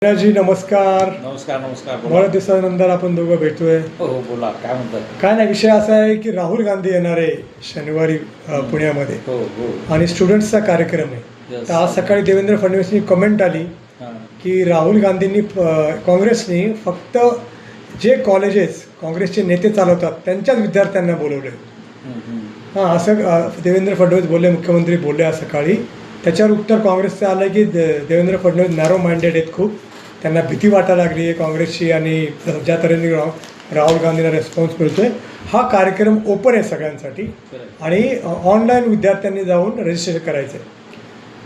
जी नमस्कार. नमस्कार नमस्कार. बऱ्याच दिवसानंतर आपण दोघं भेटतोय. हो हो बोला, काय म्हणताय? काय नाही, विषय असा आहे की राहुल गांधी येणार आहे शनिवारी पुण्यामध्ये हो हो. आणि स्टुडंट्सचा कार्यक्रम आहे. Yes. तर आज सकाळी देवेंद्र फडणवीसनी कमेंट आली हां. की राहुल गांधींनी काँग्रेसनी फक्त जे कॉलेजेस काँग्रेसचे नेते चालवतात त्यांच्याच विद्यार्थ्यांना बोलवले. हां, असं देवेंद्र फडणवीस बोलले, मुख्यमंत्री बोलले आज सकाळी. त्याच्यावर उत्तर काँग्रेसचं आलं की देवेंद्र फडणवीस नॅरो माइंडेड आहेत खूप, त्यांना भीती वाटायला लागली आहे काँग्रेसची आणि ज्या तऱ्हेने राहुल गांधींना रेस्पॉन्स मिळतो आहे. हा कार्यक्रम ओपन आहे सगळ्यांसाठी आणि ऑनलाईन विद्यार्थ्यांनी जाऊन रजिस्ट्रेशन करायचं आहे.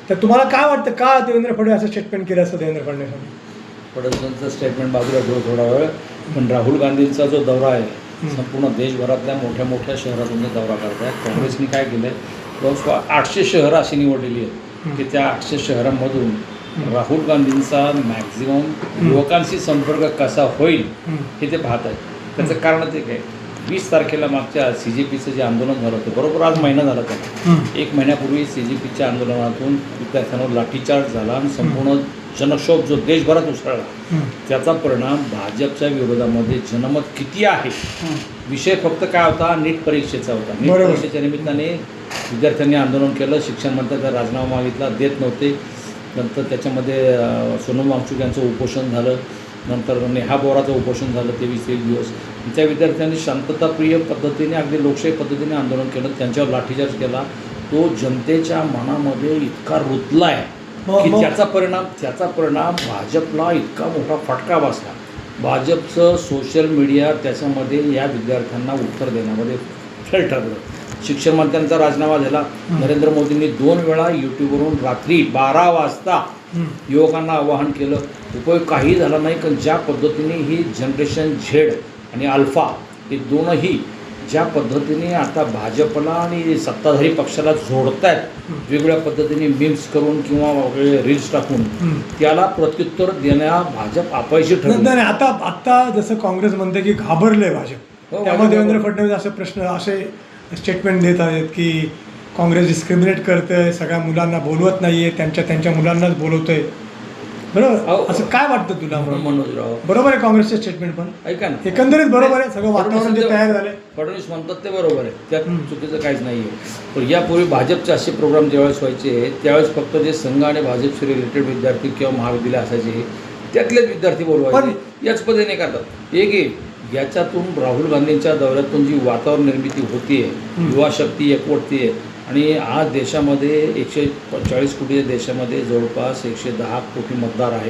तर तुम्हाला काय वाटतं, का देवेंद्र फडणवीस असं स्टेटमेंट केलं असं देवेंद्र फडणवीसांनी? फडणवीसांचं स्टेटमेंट बाजूला ठेवू थोडा वेळ, पण राहुल गांधींचा जो दौरा आहे संपूर्ण देशभरातल्या मोठ्या मोठ्या शहरातून दौरा करत आहेत. काँग्रेसने काय केलं आहे, जवळपास 800 शहरं अशी निवडलेली आहेत की त्या 800 शहरांमधून राहुल गांधींचा मॅक्झिमम युवकांशी संपर्क कसा होईल हे ते पाहत आहेत. त्याचं कारण ते काय, 20 तारखेला मागच्या CJPचं जे आंदोलन झालं होतं, बरोबर आज महिना झाला त्याला. 1 महिन्यापूर्वी CJPच्या आंदोलनातून विद्यार्थ्यांवर लाठीचार्ज झाला आणि संपूर्ण जनक्षोभ जो देशभरात उसळला, त्याचा परिणाम भाजपच्या विरोधामध्ये जनमत किती आहे. विषय फक्त काय होता, नीट परीक्षेचा होता. नीट परीक्षेच्या निमित्ताने विद्यार्थ्यांनी आंदोलन केलं, शिक्षण मंत्र्यांचा राजीनामा मागितला, देत नव्हते. नंतर त्याच्यामध्ये सोनम वांगचुक यांचं उपोषण झालं, नंतर नेहा बोराचं उपोषण झालं 23 दिवस. त्या विद्यार्थ्यांनी शांतताप्रिय पद्धतीने, अगदी लोकशाही पद्धतीने आंदोलन केलं, त्यांच्यावर लाठीचार्ज केला. तो जनतेच्या मनामध्ये इतका रुतला आहे की त्याचा परिणाम भाजपला इतका मोठा फटका बसला. भाजपचं सोशल मीडिया त्याच्यामध्ये या विद्यार्थ्यांना उत्तर देण्यामध्ये फेल ठरलं. शिक्षण मंत्र्यांचा राजीनामा झाला. नरेंद्र मोदींनी 2 वेळा यूट्यूबवरून रात्री 12 वाजता युवकांना आवाहन केलं. उपयोग काही झाला नाही, कारण ज्या पद्धतीने ही जनरेशन झेड आणि अल्फा हे दोनही ज्या पद्धतीने आता भाजपला आणि सत्ताधारी पक्षाला जोडत आहेत, वेगवेगळ्या पद्धतीने मीम्स करून किंवा रील्स टाकून, त्याला प्रत्युत्तर देण्या भाजप अपयशी ठरलं. नाही, आता जसं काँग्रेस म्हणते की घाबरले भाजप, त्यामुळे देवेंद्र फडणवीस असे स्टेटमेंट देत आहेत की काँग्रेस डिस्क्रिमिनेट करतंय, सगळ्या मुलांना बोलवत नाही आहे, त्यांच्या मुलांनाच बोलवतंय. बरोबर, असं काय वाटतं तुला? मनोजराव, बरोबर आहे काँग्रेसचे स्टेटमेंट, पण ऐका ना, एकंदरीत बरोबर आहे, सगळं वातावरण जे तयार झालं. फडणवीस म्हणतात ते बरोबर आहे, त्यात चुकीचं काहीच नाही आहे. पण यापूर्वी भाजपचे असे प्रोग्राम ज्यावेळेस व्हायचे त्यावेळेस फक्त जे संघ आणि भाजपशी रिलेटेड विद्यार्थी किंवा महाविद्यालय असायचे त्यातलेच विद्यार्थी बोलवायचे. याच पद्धतीने करतात. याच्यातून राहुल गांधींच्या दौऱ्यातून जी वातावरण निर्मिती होती आहे, युवा शक्ती एकवटती आहे आणि आज देशामध्ये 140 कोटी देशामध्ये जवळपास 110 कोटी मतदार आहेत.